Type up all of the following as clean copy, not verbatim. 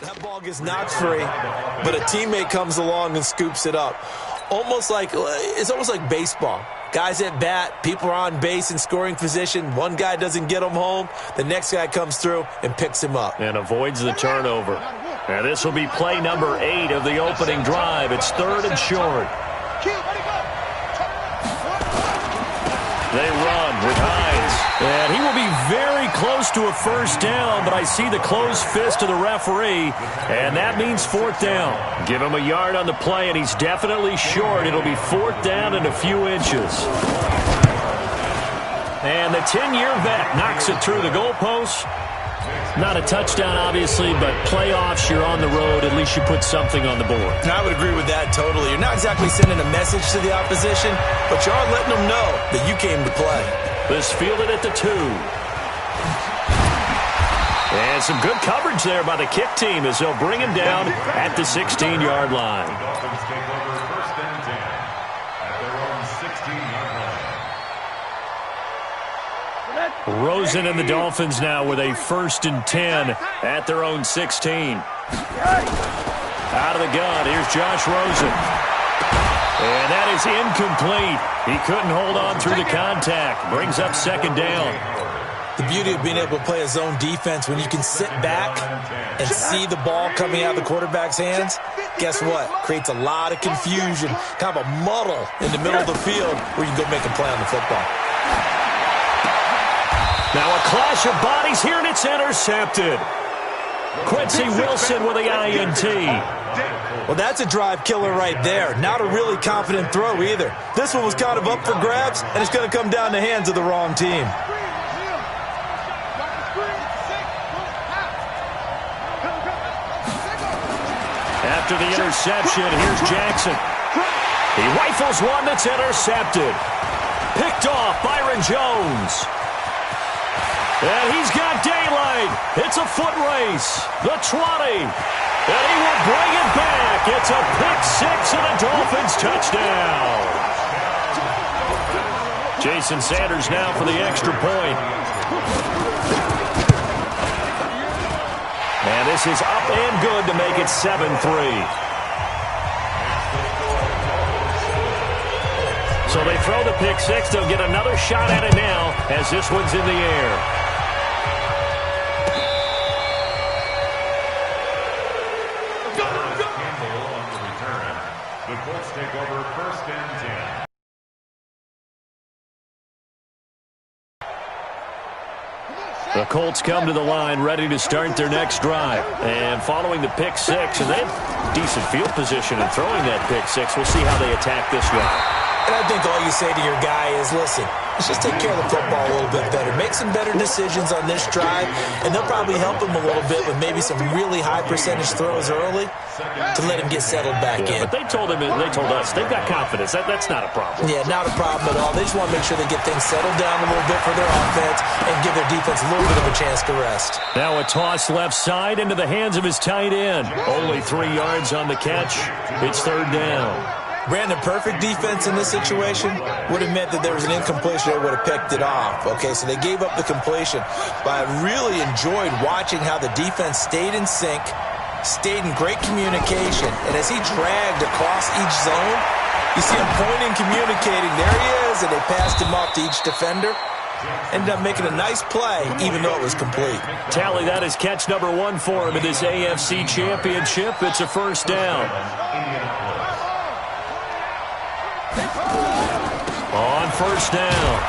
That ball gets knocked free, but a teammate comes along and scoops it up. It's almost like baseball. Guys at bat, people are on base in scoring position. One guy doesn't get him home. The next guy comes through and picks him up. And avoids the turnover. And this will be play number 8 of the opening drive. It's 3rd and short. They run with Hines. And he will be very close to a first down, but I see the closed fist of the referee, and that means 4th down. Give him a yard on the play, and he's definitely short. It'll be 4th down and a few inches. And the 10-year vet knocks it through the goalpost. Not a touchdown, obviously, but playoffs, you're on the road. At least you put something on the board. I would agree with that totally. You're not exactly sending a message to the opposition, but you are letting them know that you came to play. This fielded at the 2. And some good coverage there by the kick team as they'll bring him down at the 16-yard line. Dolphins take over 1st and 10 at their own 16-yard line. Rosen and the Dolphins now with a 1st and 10 at their own 16. Out of the gun, here's Josh Rosen. And that is incomplete. He couldn't hold on through the contact. Brings up 2nd down. The beauty of being able to play a zone defense when you can sit back and see the ball coming out of the quarterback's hands, guess what? Creates a lot of confusion, kind of a muddle in the middle of the field where you can go make a play on the football. Now a clash of bodies here, and it's intercepted. Quincy Wilson with the INT. Well, that's a drive killer right there. Not a really confident throw either. This one was kind of up for grabs, and it's going to come down the hands of the wrong team. After the interception, here's Jackson. He rifles one that's intercepted. Picked off Byron Jones. And he's got daylight. It's a foot race. The 20. And he will bring it back. It's a pick-6 and a Dolphins touchdown. Jason Sanders now for the extra point. And this is up and good to make it 7-3. So they throw the pick-6. They'll get another shot at it now as this one's in the air. The Colts take over 1st and 10. The Colts come to the line ready to start their next drive. And following the pick-6, and they have decent field position in throwing that pick-6. We'll see how they attack this drive. And I think all you say to your guy is, listen, let's just take care of the football a little bit better. Make some better decisions on this drive, and they'll probably help him a little bit with maybe some really high percentage throws early to let him get settled back in. But they told us they've got confidence. That's not a problem. Yeah, not a problem at all. They just want to make sure they get things settled down a little bit for their offense and give their defense a little bit of a chance to rest. Now a toss left side into the hands of his tight end. Only 3 yards on the catch. It's 3rd down. Brandon, perfect defense in this situation would have meant that there was an incompletion. They would have picked it off. Okay, so they gave up the completion. But I really enjoyed watching how the defense stayed in sync, stayed in great communication. And as he dragged across each zone, you see him pointing, communicating. There he is, and they passed him off to each defender. Ended up making a nice play, even though it was complete. Tally, that is catch number 1 for him in this AFC Championship. It's a 1st down. On 1st down,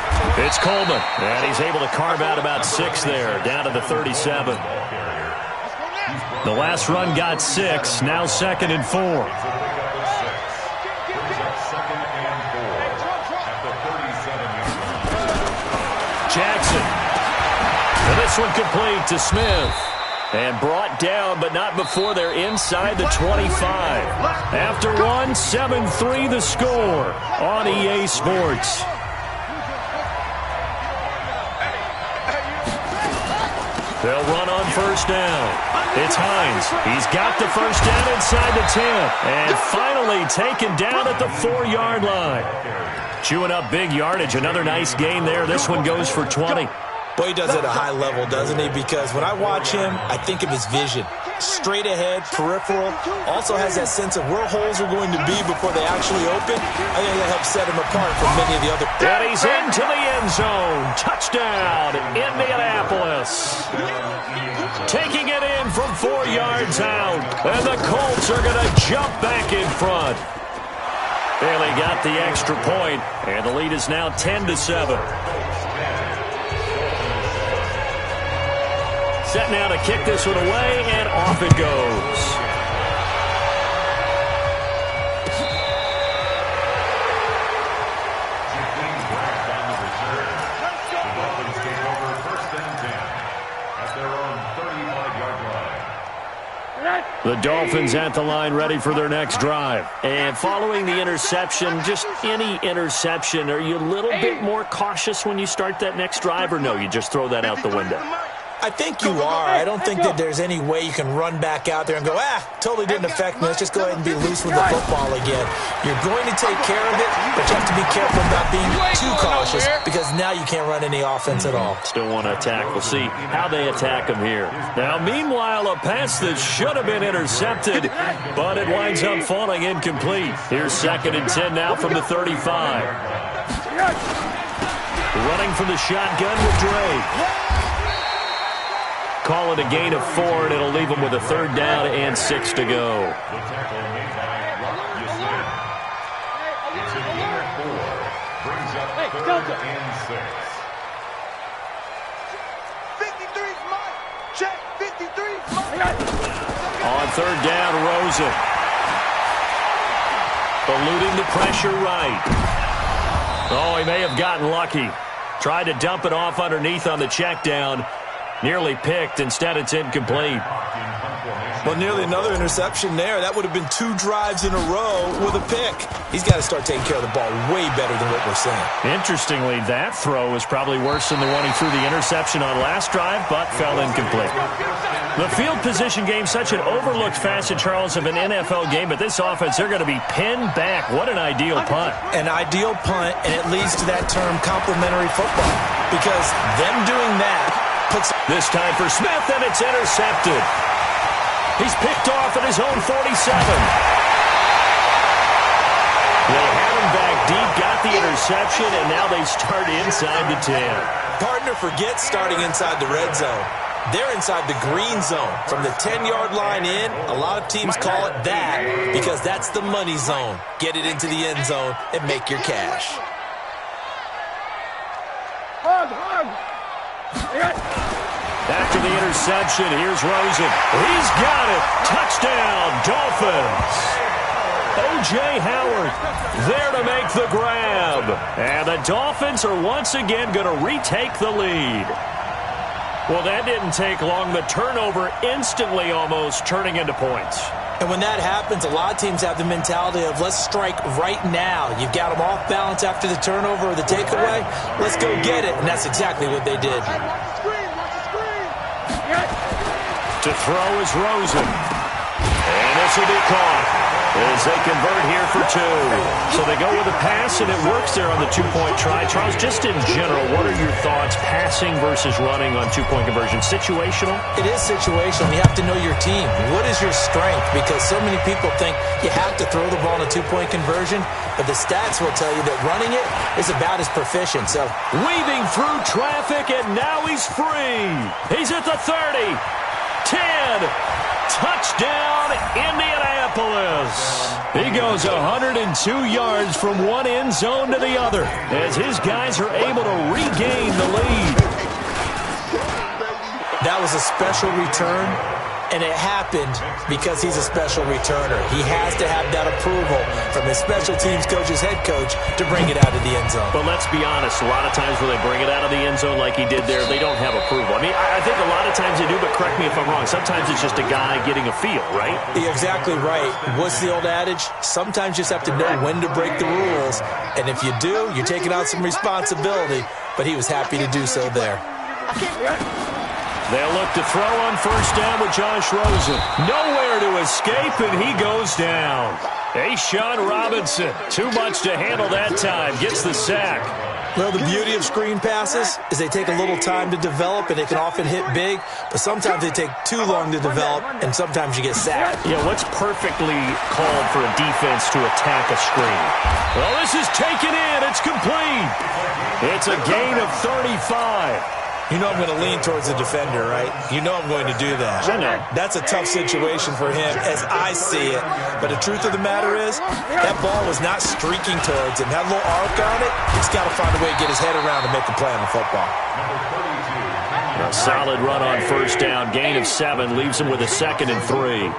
it's Coleman, and he's able to carve out about 6 there, down to the 37. The last run got 6, now 2nd and 4. Jackson, and this one complete to Smith. And brought down, but not before they're inside the 25. After one, 7-3 the score on EA Sports. They'll run on 1st down. It's Hines. He's got the 1st down inside the 10. And finally taken down at the 4-yard line. Chewing up big yardage. Another nice gain there. This one goes for 20. Boy, he does it at a high level, doesn't he? Because when I watch him, I think of his vision. straight ahead, peripheral. Also has that sense of where holes are going to be before they actually open. I think that helps set him apart from many of the other. And he's into the end zone. Touchdown, Indianapolis. Taking it in from 4 yards out. And the Colts are going to jump back in front. And they got the extra point, and the lead is now 10-7. Set now to kick this one away, and off it goes. The Dolphins at the line, ready for their next drive. And following the interception, just any interception, are you a little bit more cautious when you start that next drive, or no, you just throw that out the window? I think you are. I don't think that there's any way you can run back out there and go, totally didn't affect me. Let's just go ahead and be loose with the football again. You're going to take care of it, but you have to be careful about being too cautious because now you can't run any offense at all. Still want to attack. We'll see how they attack him here. Now, meanwhile, a pass that should have been intercepted, but it winds up falling incomplete. Here's 2nd and 10 now from the 35. Running from the shotgun with Drake. Call it a gain of 4, and it'll leave them with a 3rd down and 6 to go. The tackle made by Rob Yassin. It's a gain of 4. Brings up 3rd and 6. 53's mine. Check. 53's mine. On 3rd down, Rosen. Eluding the pressure right. Oh, he may have gotten lucky. Tried to dump it off underneath on the check down. Nearly picked. Instead, it's incomplete. Well, nearly another interception there. That would have been 2 drives in a row with a pick. He's got to start taking care of the ball way better than what we're seeing. Interestingly, that throw was probably worse than the one he threw the interception on last drive, but fell incomplete. The field position game, such an overlooked facet, Charles, of an NFL game, but this offense, they're going to be pinned back. What an ideal punt. An ideal punt, and it leads to that term complementary football, because them doing that puts... This time for Smith, and it's intercepted. He's picked off at his own 47. They had him back deep, got the interception, and now they start inside the 10. Partner forgets starting inside the red zone. They're inside the green zone. From the 10-yard line in, a lot of teams call it that because that's the money zone. Get it into the end zone and make your cash. After the interception, here's Rosen. He's got it. Touchdown, Dolphins. O.J. Howard there to make the grab. And the Dolphins are once again going to retake the lead. Well, that didn't take long. The turnover instantly almost turning into points. And when that happens, a lot of teams have the mentality of let's strike right now. You've got them off balance after the turnover or the takeaway. Let's go get it. And that's exactly what they did. To throw is Rosen. And this will be caught as they convert here for 2. So they go with a pass, and it works there on the 2-point try. Charles, just in general, what are your thoughts passing versus running on 2-point conversion? Situational? It is situational. You have to know your team. What is your strength? Because so many people think you have to throw the ball in a 2-point conversion, but the stats will tell you that running it is about as proficient. So weaving through traffic, and now he's free. He's at the 30. 10. Touchdown, Indianapolis. He goes 102 yards from one end zone to the other as his guys are able to regain the lead. That was a special return, and it happened because he's a special returner. He has to have that approval from his special teams coach's head coach to bring it out of the end zone. But let's be honest, a lot of times when they bring it out of the end zone like he did there, they don't have approval. I mean, I think a lot of times they do, but correct me if I'm wrong. Sometimes it's just a guy getting a feel, right? You're exactly right. What's the old adage? Sometimes you just have to know when to break the rules, and if you do, you're taking on some responsibility, but he was happy to do so there. They'll look to throw on first down with Josh Rosen. Nowhere to escape, and he goes down. Sean Robinson, too much to handle that time, gets the sack. Well, the beauty of screen passes is they take a little time to develop, and they can often hit big, but sometimes they take too long to develop, and sometimes you get sacked. Yeah, what's perfectly called for a defense to attack a screen? Well, this is taken in. It's complete. It's a gain of 35. You know I'm going to lean towards the defender, right? You know I'm going to do that. I know. That's a tough situation for him as I see it. But the truth of the matter is, that ball was not streaking towards him. Had a little arc on it. He's got to find a way to get his head around and make a play on the football. A solid run on first down. Gain of 7 leaves him with a 2nd and 3.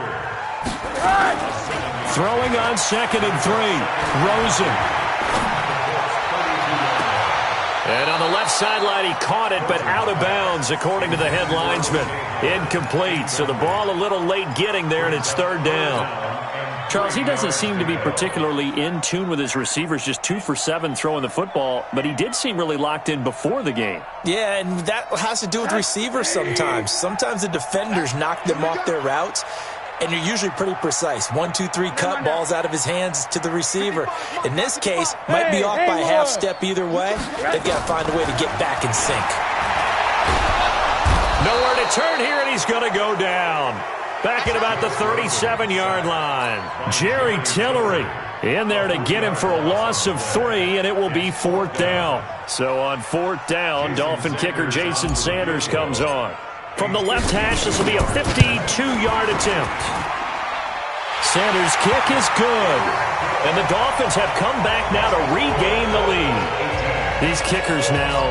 Throwing on 2nd and 3. Rosen. And on the left sideline, he caught it, but out of bounds, according to the head linesman. Incomplete, so the ball a little late getting there, and it's 3rd down. Charles, he doesn't seem to be particularly in tune with his receivers, just 2 for 7 throwing the football, but he did seem really locked in before the game. Yeah, and that has to do with receivers sometimes. Sometimes the defenders knock them off their routes, and you're usually pretty precise. 1, 2, 3 cut, balls out of his hands to the receiver. In this case, might be off by a half step either way. They've got to find a way to get back in sync. Nowhere to turn here, and he's going to go down. Back at about the 37-yard line. Jerry Tillery in there to get him for a loss of 3, and it will be 4th down. So on 4th down, Dolphin kicker Jason Sanders comes on. From the left hash, this will be a 52-yard attempt. Sanders' kick is good. And the Dolphins have come back now to regain the lead. These kickers now,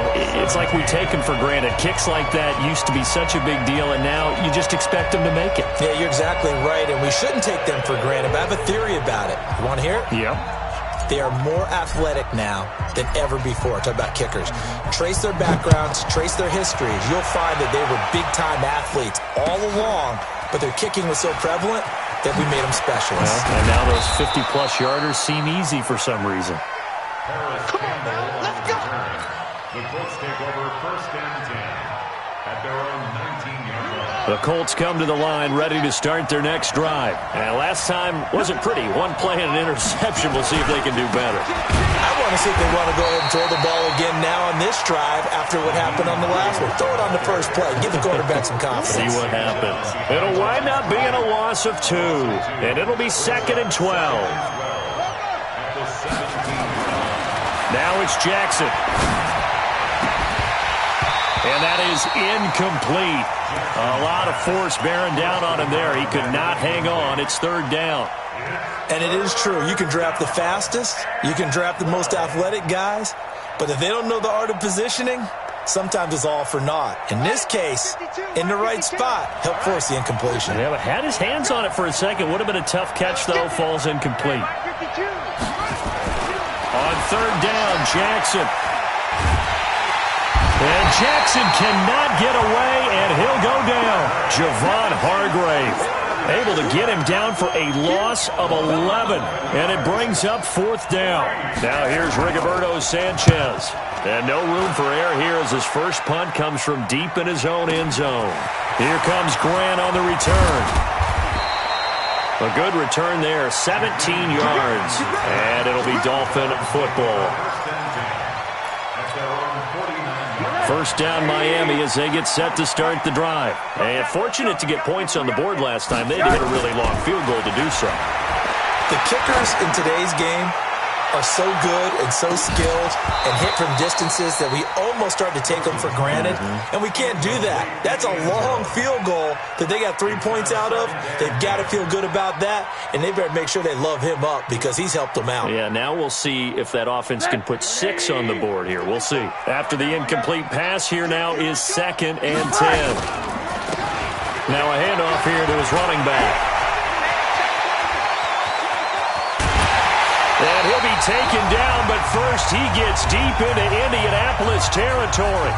it's like we take them for granted. Kicks like that used to be such a big deal, and now you just expect them to make it. Yeah, you're exactly right, and we shouldn't take them for granted, but I have a theory about it. You want to hear it? Yep. They are more athletic now than ever before. Talk about kickers. Trace their backgrounds, trace their histories. You'll find that they were big-time athletes all along, but their kicking was so prevalent that we made them specialists. Well, and now those 50-plus yarders seem easy for some reason. Come on, man. Let's go. The Colts take over 1st and 10 at their own 19-yard line. The Colts come to the line ready to start their next drive. And last time wasn't pretty. 1 play and an interception. We'll see if they can do better. I want to see if they want to go ahead and throw the ball again now on this drive after what happened on the last one. Throw it on the first play. Give the quarterback some confidence. See what happens. It'll wind up being a loss of 2. And it'll be 2nd and 12. Now it's Jackson. And that is incomplete. A lot of force bearing down on him there. He could not hang on. It's 3rd down. And it is true. You can draft the fastest. You can draft the most athletic guys. But if they don't know the art of positioning, sometimes it's all for naught. In this case, in the right spot, help force the incompletion. Yeah, but had his hands on it for a second. Would have been a tough catch, though. Falls incomplete. On 3rd down, Jackson. And Jackson cannot get away, and he'll go down. Javon Hargrave able to get him down for a loss of 11, and it brings up 4th down. Now here's Rigoberto Sanchez. And no room for error here as his first punt comes from deep in his own end zone. Here comes Grant on the return. A good return there, 17 yards. And it'll be Dolphin football. 1st down Miami as they get set to start the drive. And fortunate to get points on the board last time. They had to hit a really long field goal to do so. The kickers in today's game are so good and so skilled and hit from distances that we almost start to take them for granted. And we can't do that. That's a long field goal that they got 3 points out of. They've got to feel good about that, and they better make sure they love him up because he's helped them out. Yeah, now we'll see if that offense can put 6 on the board here. We'll see. After the incomplete pass, here now is 2nd and 10. Now a handoff here to his running back. And he'll be taken down, but first he gets deep into Indianapolis territory.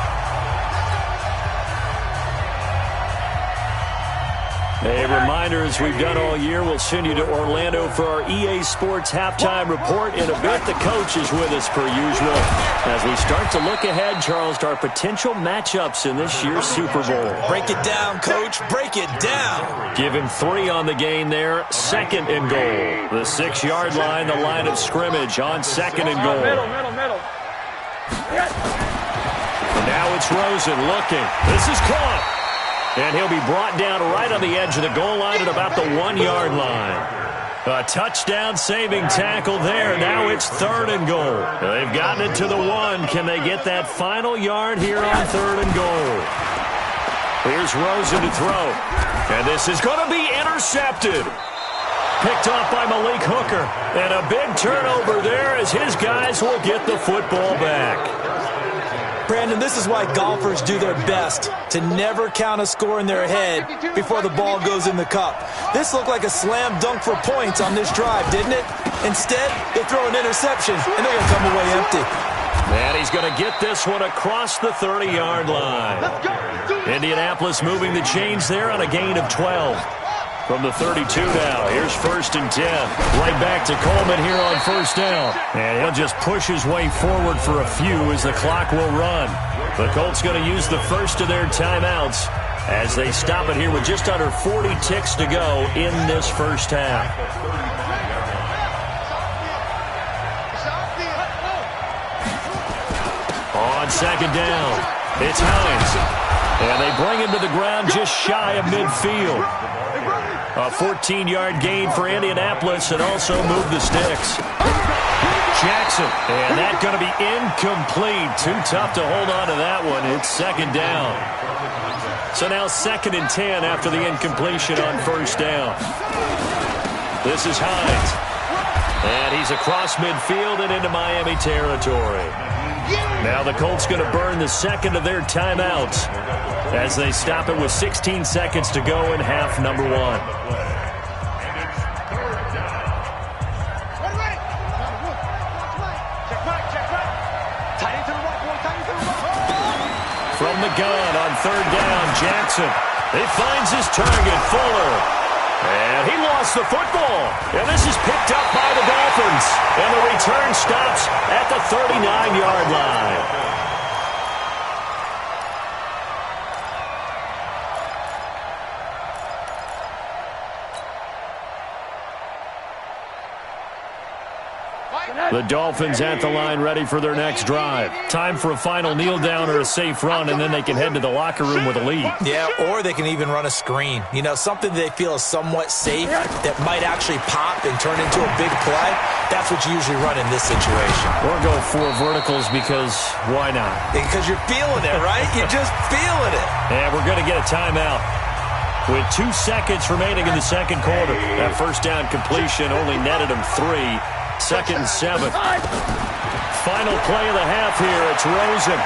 A reminder, as we've done all year, we'll send you to Orlando for our EA Sports halftime report. In a bit, the coach is with us per usual. As we start to look ahead, Charles, to our potential matchups in this year's Super Bowl. Break it down, Coach. Break it down. Give him 3 on the gain there. 2nd and goal. The 6-yard line, the line of scrimmage on 2nd and goal. Middle. Now it's Rosen looking. This is caught. And he'll be brought down right on the edge of the goal line at about the 1-yard line. A touchdown-saving tackle there. Now it's 3rd and goal. They've gotten it to the 1. Can they get that final yard here on 3rd and goal? Here's Rosen to throw. And this is going to be intercepted. Picked off by Malik Hooker. And a big turnover there as his guys will get the football back. Brandon, this is why golfers do their best to never count a score in their head before the ball goes in the cup. This looked like a slam dunk for points on this drive, didn't it? Instead, they throw an interception, and they're going to come away empty. And he's going to get this one across the 30-yard line. Indianapolis moving the chains there on a gain of 12. From the 32 now, here's 1st and 10. Right back to Coleman here on 1st down. And he'll just push his way forward for a few as the clock will run. The Colts going to use the first of their timeouts as they stop it here with just under 40 ticks to go in this first half. On 2nd down, it's Hines. And they bring him to the ground just shy of midfield. A 14-yard gain for Indianapolis and also move the sticks. Jackson, and that's going to be incomplete. Too tough to hold on to that one. It's 2nd down. So now 2nd and 10 after the incompletion on 1st down. This is Hines. And he's across midfield and into Miami territory. Now the Colts going to burn the 2nd of their timeouts as they stop it with 16 seconds to go in half number 1. From the gun on 3rd down, Jackson. He finds his target, Fuller. And he lost the football. And this is picked up by the Dolphins. And the return stops at the 39-yard line. The Dolphins at the line ready for their next drive. Time for a final kneel down or a safe run, and then they can head to the locker room with a lead. Yeah, or they can even run a screen. You know, something they feel is somewhat safe that might actually pop and turn into a big play. That's what you usually run in this situation. Or go 4 verticals because why not? Because you're feeling it, right? You're just feeling it. And we're going to get a timeout. With 2 seconds remaining in the 2nd quarter. That 1st down completion only netted him 3. 2nd and 7. Final play of the half here. It's Rosen.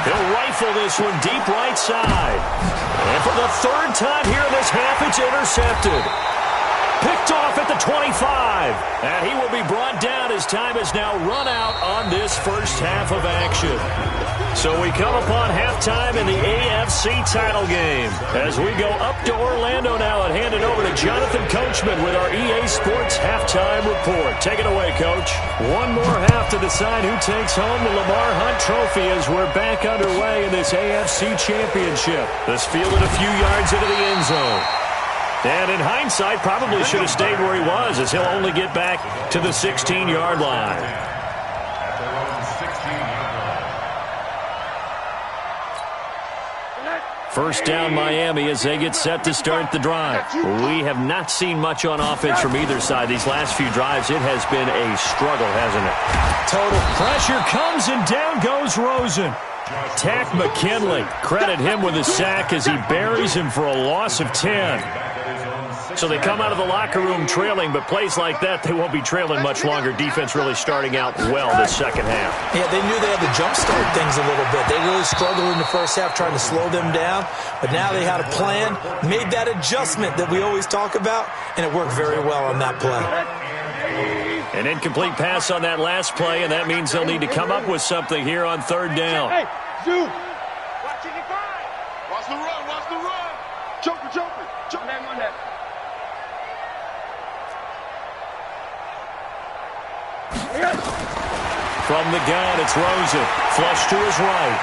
He'll rifle this one deep right side. And for the 3rd time here in this half, it's intercepted. Picked off at the 25. And he will be brought down as time has now run out on this first half of action. So we come upon halftime in the AFC title game as we go up to Orlando now and hand it over to Jonathan Coachman with our EA Sports halftime report. Take it away, Coach. One more half to decide who takes home the Lamar Hunt Trophy as we're back underway in this AFC Championship. This fielded a few yards into the end zone. And in hindsight, probably should have stayed where he was as he'll only get back to the 16-yard line. First down Miami as they get set to start the drive. We have not seen much on offense from either side. These last few drives, it has been a struggle, hasn't it? Total pressure comes and down goes Rosen. Tack McKinley. Credit him with a sack as he buries him for a loss of 10. So they come out of the locker room trailing, but plays like that, they won't be trailing much longer. Defense really starting out well this second half. Yeah, they knew they had to jumpstart things a little bit. They really struggled in the first half trying to slow them down, but now they had a plan, made that adjustment that we always talk about, and it worked very well on that play. An incomplete pass on that last play, and that means they'll need to come up with something here on 3rd down. Hey, Zoo! Watch it, watch the run, watch the run! Joker, Joker! Joker! On that. From the gun, it's Rosen. Flush to his right.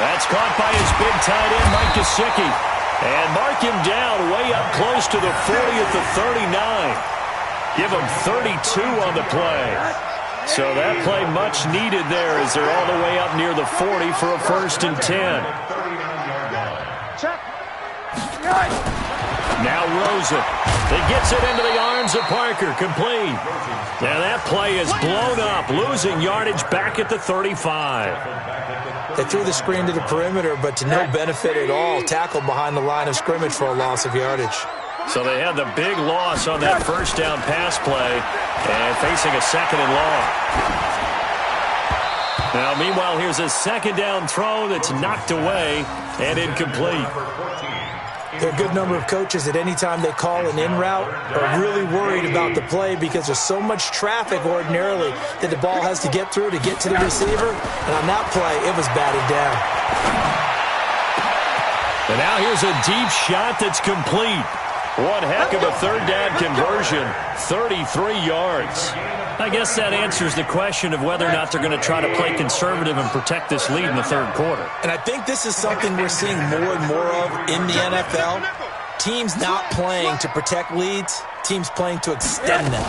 That's caught by his big tight end, Mike Gesicki. And mark him down way up close to the 40 at the 39. Give him 32 on the play. So that play much needed there as they're all the way up near the 40 for a 1st and 10. Now Rosen. He gets it into the arms of Parker. Complete. Now that play is blown up, losing yardage back at the 35. They threw the screen to the perimeter, but to no benefit at all. Tackled behind the line of scrimmage for a loss of yardage. So they had the big loss on that 1st down pass play and facing a 2nd and long. Now, meanwhile, here's a 2nd down throw that's knocked away and incomplete. There are a good number of coaches at any time they call an in route are really worried about the play because there's so much traffic ordinarily that the ball has to get through to get to the receiver. And on that play, it was batted down. And now here's a deep shot that's complete. One heck of a 3rd down conversion, 33 yards. I guess that answers the question of whether or not they're going to try to play conservative and protect this lead in the 3rd quarter. And I think this is something we're seeing more and more of in the NFL. Teams not playing to protect leads, teams playing to extend them.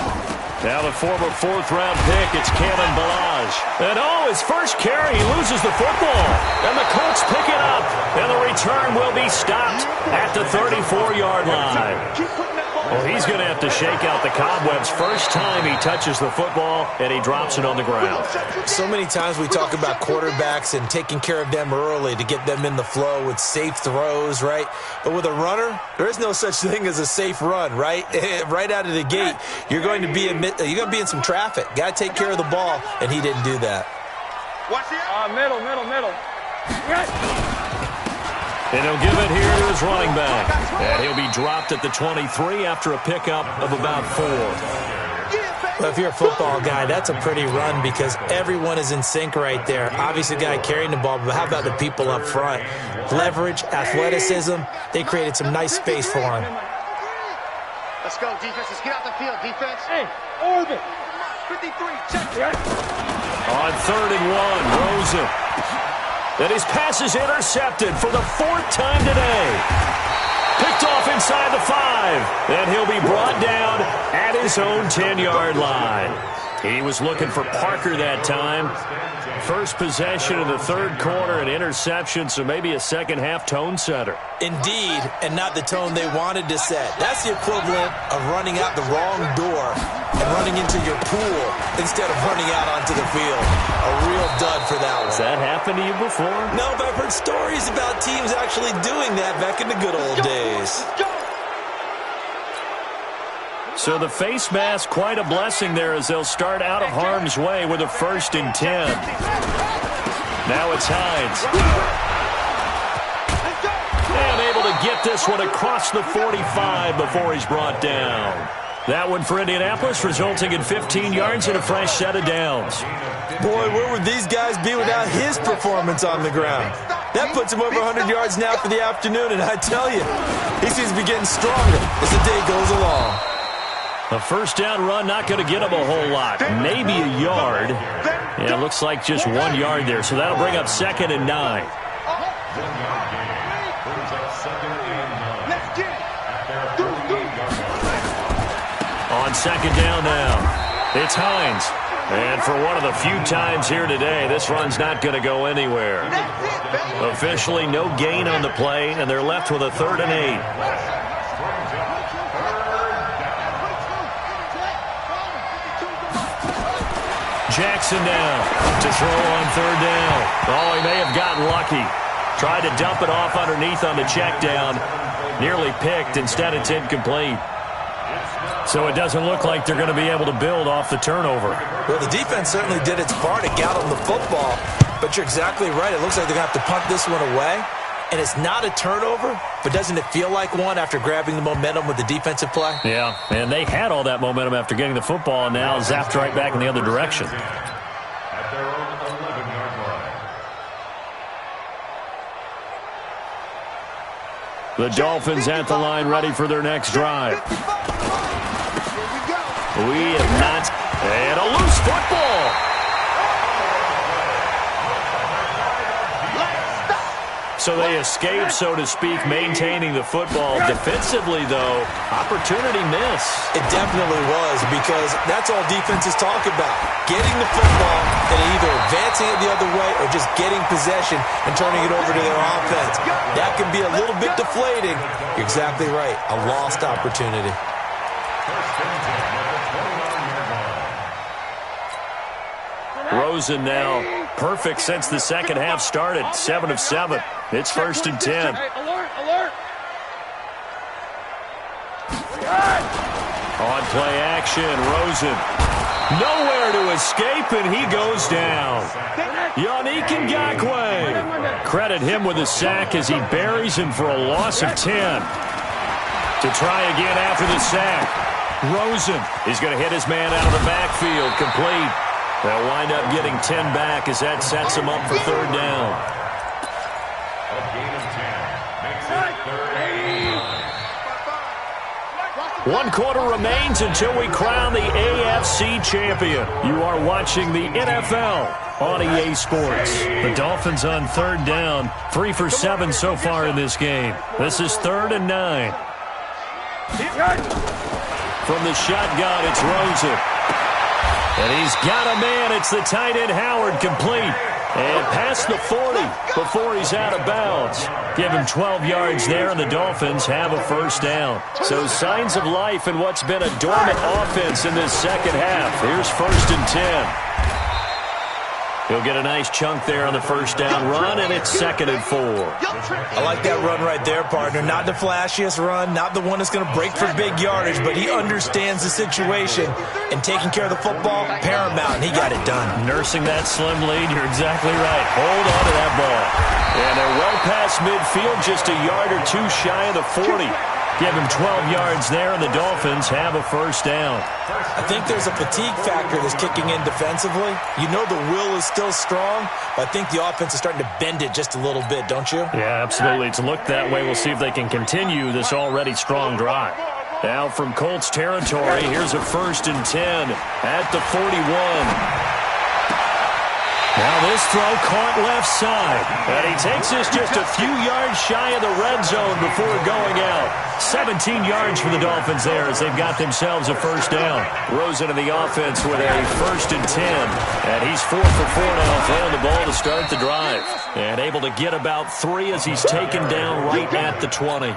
Now the former 4th-round pick, it's Kalen Ballage. And his first carry, he loses the football. And the Colts pick it up. And the return will be stopped at the 34-yard line. Well, he's going to have to shake out the cobwebs first time he touches the football, and he drops it on the ground. So many times we talk about quarterbacks and taking care of them early to get them in the flow with safe throws, right? But with a runner, there is no such thing as a safe run, right? Right out of the gate, you're going to be in some traffic. Got to take care of the ball, and he didn't do that. Watch it. Middle. And he'll give it here to his running back. And he'll be dropped at the 23 after a pickup of about 4. Well, if you're a football guy, that's a pretty run because everyone is in sync right there. Obviously, the guy carrying the ball, but how about the people up front? Leverage, athleticism, they created some nice space for him. Let's go, defense. Let's get out the field, defense. Hey, orbit. 53, check it. On 3rd and 1, Rosen. And his pass is intercepted for the 4th time today. Picked off inside the 5. And he'll be brought down at his own 10-yard line. He was looking for Parker that time. First possession of the 3rd quarter, an interception, so maybe a second-half tone setter. Indeed, and not the tone they wanted to set. That's the equivalent of running out the wrong door and running into your pool instead of running out onto the field. A real dud for that one. Has that happened to you before? No, but I've heard stories about teams actually doing that back in the good old days. So the face mask, quite a blessing there as they'll start out of harm's way with a 1st and 10. Now it's Hines. And able to get this one across the 45 before he's brought down. That one for Indianapolis, resulting in 15 yards and a fresh set of downs. Boy, where would these guys be without his performance on the ground? That puts him over 100 yards now for the afternoon, and I tell you, he seems to be getting stronger as the day goes along. A 1st down run, not going to get him a whole lot. Maybe a yard. Yeah, it looks like just 1 yard there, so that'll bring up 2nd and 9. On 2nd down now, it's Hines. And for one of the few times here today, this run's not going to go anywhere. Officially, no gain on the play, and they're left with a 3rd and 8. Jackson down to throw on 3rd down. Oh, he may have gotten lucky. Tried to dump it off underneath on the check down. Nearly picked. Instead, it's incomplete. So it doesn't look like they're going to be able to build off the turnover. Well, the defense certainly did its part to get on the football. But you're exactly right. It looks like they're going to have to punt this one away. And it's not a turnover, but doesn't it feel like one after grabbing the momentum with the defensive play? Yeah, and they had all that momentum after getting the football, and now zapped right back in the other direction. At their own 11-yard line. The Dolphins at the line, ready for their next drive. We have not. And a loose football. So So they escape, so to speak, maintaining the football. Defensively, though, opportunity miss. It definitely was, because that's all defenses talk about. Getting the football and either advancing it the other way or just getting possession and turning it over to their offense. That can be a little bit deflating. You're exactly right. A lost opportunity. Rosen now perfect since the second half started. 7 of 7. It's 1st and 10. Alert! On play action, Rosen. Nowhere to escape, and he goes down. Yannick Ngakoue. Credit him with a sack as he buries him for a loss of 10. To try again after the sack. Rosen is going to hit his man out of the backfield. Complete. They'll wind up getting 10 back as that sets him up for 3rd down. A gain of 10 makes it 3rd and 9. 1 quarter remains until we crown the AFC champion. You are watching the NFL on EA Sports. The Dolphins on 3rd down. 3 for 7 so far in this game. This is 3rd and 9. From the shotgun, it's Rosen. And he's got a man. It's the tight end, Howard, complete. And past the 40 before he's out of bounds. Give him 12 yards there, and the Dolphins have a 1st down. So signs of life in what's been a dormant offense in this second half. Here's 1st and 10. He'll get a nice chunk there on the 1st down run, and it's 2nd and 4. I like that run right there, partner. Not the flashiest run, not the one that's going to break for big yardage, but he understands the situation, and taking care of the football, paramount, and he got it done. Nursing that slim lead, you're exactly right. Hold on to that ball. And they're well past midfield, just a yard or 2 shy of the 40. Give him 12 yards there, and the Dolphins have a 1st down. I think there's a fatigue factor that's kicking in defensively. You know the will is still strong, but I think the offense is starting to bend it just a little bit, don't you? Yeah, absolutely. It's looked that way. We'll see if they can continue this already strong drive. Now from Colts territory, here's a 1st and 10 at the 41. Now this throw caught left side. And he takes this just a few yards shy of the red zone before going out. 17 yards for the Dolphins there as they've got themselves a 1st down. Rosen in the offense with a 1st and 10. And he's 4 for 4 now, throwing the ball to start the drive. And able to get about 3 as he's taken down right at the 20.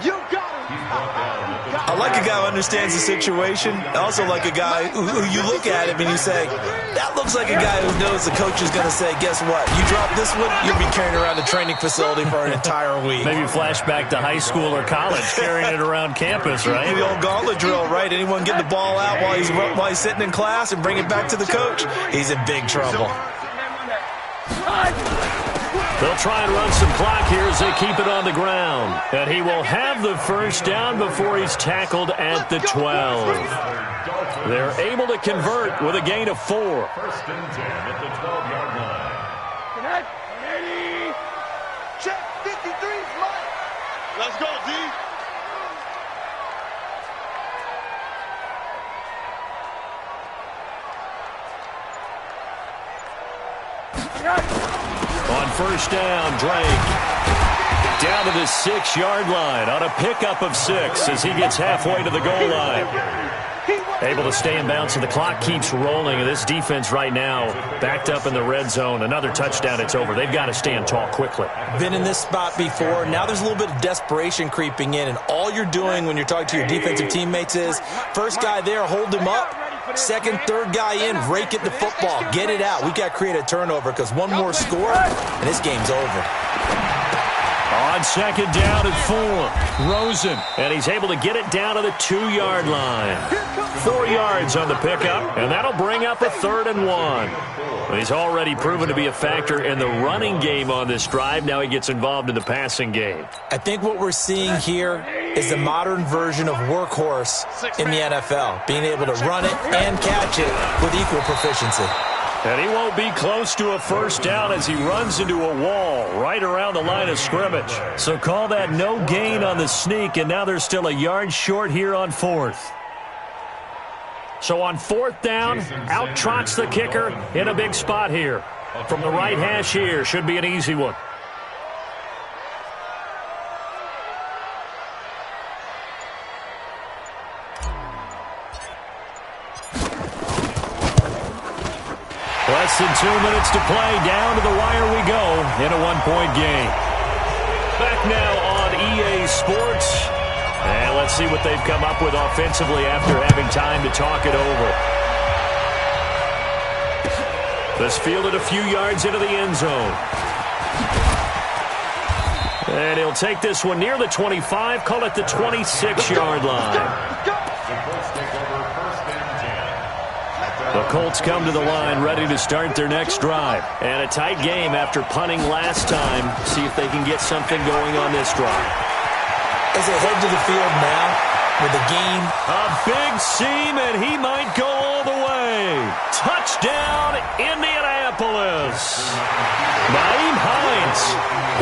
I like a guy who understands the situation. I also like a guy who you look at him and you say, that looks like a guy who knows the coach is going to say, guess what? You drop this one, you'll be carrying around the training facility for an entire week. Maybe flashback to high school or college, carrying it around campus, right? The old gauntlet drill, right? Anyone get the ball out while he's sitting in class and bring it back to the coach? He's in big trouble. They'll try and run some clock here as they keep it on the ground. And he will have the 1st down before he's tackled at the 12. They're able to convert with a gain of 4. 1st and 10 at the 12-yard line. Ready. Check 53, Mike. Let's go, D. On 1st down, Drake down to the 6-yard line on a pickup of 6 as he gets halfway to the goal line. Able to stay in bounds, and the clock keeps rolling. And this defense right now backed up in the red zone. Another touchdown, it's over. They've got to stand tall quickly. Been in this spot before. Now there's a little bit of desperation creeping in, and all you're doing when you're talking to your defensive teammates is, first guy there, hold him up. Second, third guy in, rake at the football. Get it out. We've got to create a turnover because one more score, and this game's over. On 2nd down and 4, Rosen, and he's able to get it down to the 2-yard line. 4 yards on the pickup, and that'll bring up a 3rd and 1. He's already proven to be a factor in the running game on this drive. Now he gets involved in the passing game. I think what we're seeing here is the modern version of workhorse in the NFL, being able to run it and catch it with equal proficiency. And he won't be close to a 1st down as he runs into a wall right around the line of scrimmage. So call that no gain on the sneak, and now they're still a yard short here on 4th. So on 4th down, out trots the kicker in a big spot here. From the right hash here, should be an easy one. Less than 2 minutes to play. Down to the wire we go in a one-point game. Back now on EA Sports. And let's see what they've come up with offensively after having time to talk it over. This fielded a few yards into the end zone. And he'll take this one near the 25, call it the 26-yard line. The Colts come to the line ready to start their next drive. And a tight game after punting last time. See if they can get something going on this drive. As they head to the field now with a gain. A big seam, and he might go all the way. Touchdown, Indianapolis. Nyheim Hines,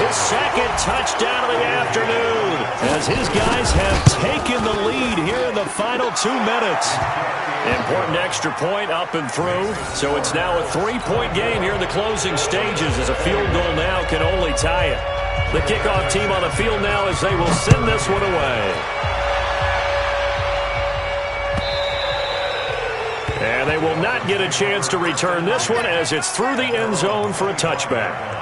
his second touchdown of the afternoon, as his guys have taken the lead here in the final 2 minutes. Important extra point up and through, so it's now a 3-point game here in the closing stages, as a field goal now can only tie it. The kickoff team on the field now as they will send this one away. And they will not get a chance to return this one, as it's through the end zone for a touchback.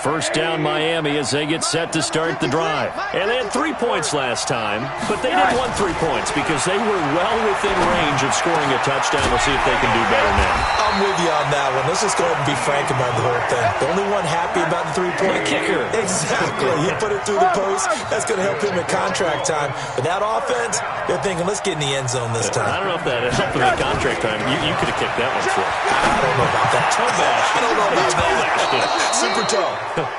First down Miami as they get set to start the drive. And they had 3 points last time, but they didn't want 3 points because they were well within range of scoring a touchdown. We'll see if they can do better now. I'm with you on that one. Let's just go ahead and be frank about the whole thing. The only one happy about the 3-point kicker. Exactly. He put it through the post. That's going to help him at contract time. But that offense, they're thinking, let's get in the end zone this time. I don't know if that helped him at contract time. You could have kicked that one through. I don't know about that. Toe bash. I don't know about that. Super toe.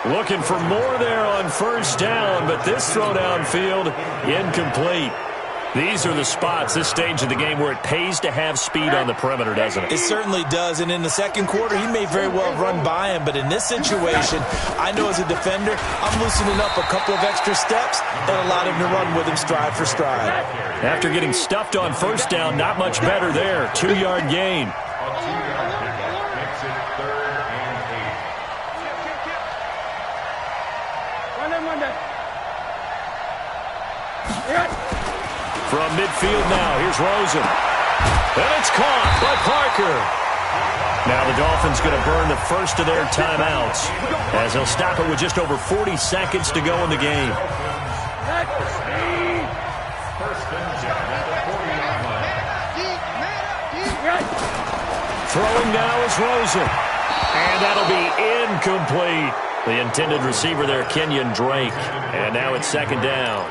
Looking for more there on first down, but this throw downfield, incomplete. These are the spots, this stage of the game, where it pays to have speed on the perimeter, doesn't it? It certainly does, and in the second quarter, he may very well run by him, but in this situation, I know as a defender, I'm loosening up a couple of extra steps and allowed him to run with him stride for stride. After getting stuffed on first down, not much better there. 2-yard gain. From midfield now, here's Rosen. And it's caught by Parker. Now the Dolphins going to burn the first of their timeouts, as they'll stop it with just over 40 seconds to go in the game. Throwing now is Rosen. And that'll be incomplete. The intended receiver there, Kenyon Drake. And now it's second down.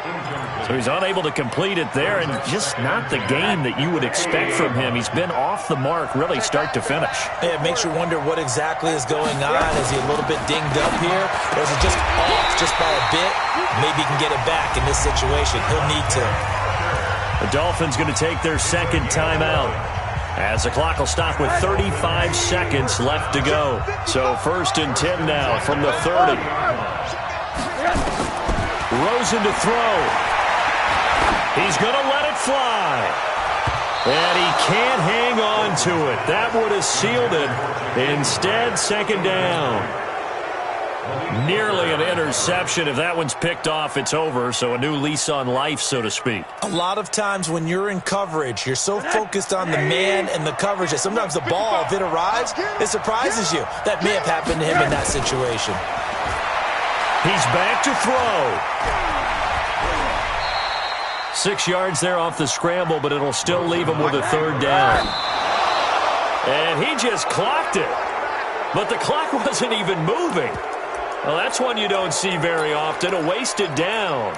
So he's unable to complete it there, and just not the game that you would expect from him. He's been off the mark, really, start to finish. Yeah, it makes you wonder what exactly is going on. Is he a little bit dinged up here? Or is it just off just by a bit? Maybe he can get it back in this situation. He'll need to. The Dolphins going to take their second timeout, as the clock will stop with 35 seconds left to go. So 1st and 10 now from the 30. Rosen to throw. He's going to let it fly. And he can't hang on to it. That would have sealed it. Instead, second down. Nearly an interception. If that one's picked off, it's over. So a new lease on life, so to speak. A lot of times when you're in coverage, you're so focused on the man and the coverage that sometimes the ball, if it arrives, it surprises you. That may have happened to him in that situation. He's back to throw. 6 yards there off the scramble, but it'll still leave him with a third down. And he just clocked it. But the clock wasn't even moving. Well, that's one you don't see very often, a wasted down.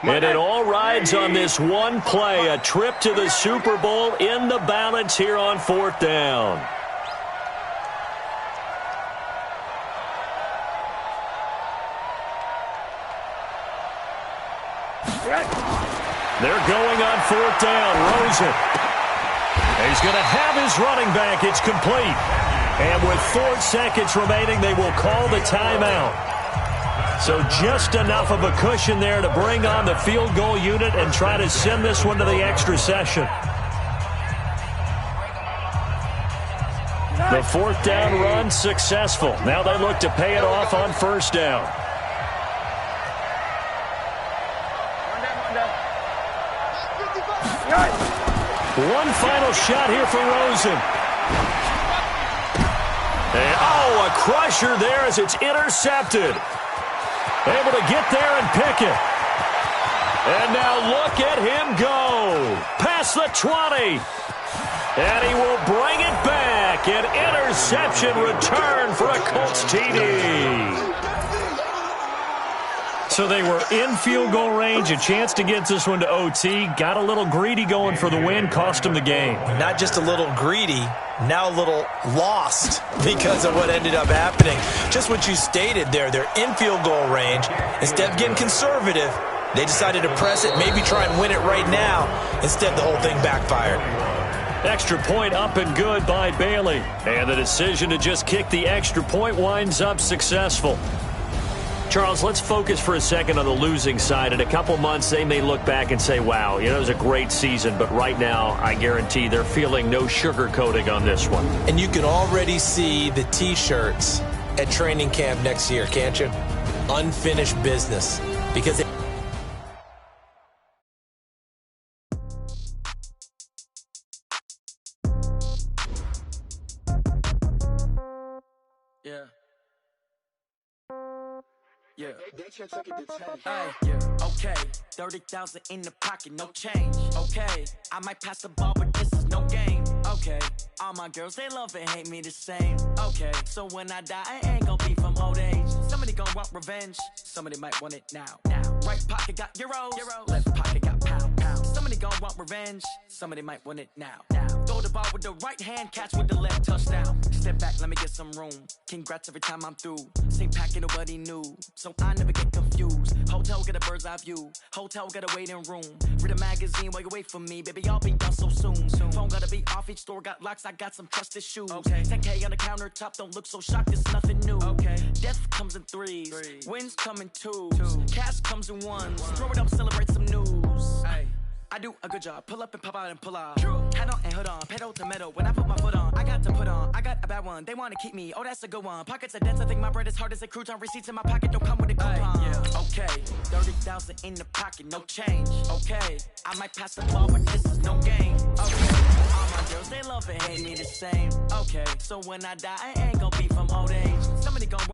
And it all rides on this one play, a trip to the Super Bowl in the balance here on 4th down. They're going on 4th down. Rosen. He's going to have his running back. It's complete. And with 4 seconds remaining, they will call the timeout. So just enough of a cushion there to bring on the field goal unit and try to send this one to the extra session. The fourth down run successful. Now they look to pay it off on first down. One final shot here for Rosen. And, a crusher there as it's intercepted. Able to get there and pick it. And now look at him go. Past the 20. And he will bring it back. An interception return for a Colts TD. So they were in field goal range, a chance to get this one to OT. Got a little greedy going for the win, cost him the game. Not just a little greedy, now a little lost because of what ended up happening. Just what you stated there, they're in field goal range. Instead of getting conservative, they decided to press it, maybe try and win it right now. Instead, the whole thing backfired. Extra point up and good by Bailey. And the decision to just kick the extra point winds up successful. Charles, let's focus for a second on the losing side. In a couple months, they may look back and say, wow, it was a great season. But right now, I guarantee they're feeling no sugarcoating on this one. And you can already see the T-shirts at training camp next year, can't you? Unfinished business. Because Yeah. Hey, yeah. Okay, 30,000 in the pocket, no change. Okay, I might pass the ball, but this is no game. Okay, all my girls, they love and hate me the same. Okay, so when I die, I ain't gon' be from old age. Somebody gon' want revenge, somebody might want it now. Right pocket got euros, left pocket got pound. Somebody gon' want revenge, somebody might want it now. Throw the ball with the right hand, catch with the left, touchdown. Step back, let me get some room. Congrats every time I'm through. Same packet, nobody knew, so I never get confused. Hotel get a bird's eye view, hotel got a waiting room. Read a magazine while you wait for me, baby, I'll be done so soon. Phone gotta be off, each store got locks, I got some trusted shoes. 10K on the countertop, don't look so shocked, it's nothing new. Death comes in threes, wins come in twos, cash comes in ones. Throw it up, celebrate some news. I do a good job, pull up and pop out and pull out. Hat on and hood on, pedal to metal. When I put my foot on, I got to put on. I got a bad one, they wanna keep me. Oh, that's a good one. Pockets are dense, I think my bread is hard as a crouton. Receipts in my pocket don't come with a coupon. Okay, 30,000 in the pocket, no change. Okay, I might pass the ball, but this is no game. Okay, all my girls, they love and hate me the same. Okay, so when I die, I ain't gon' be from old age. Somebody gon'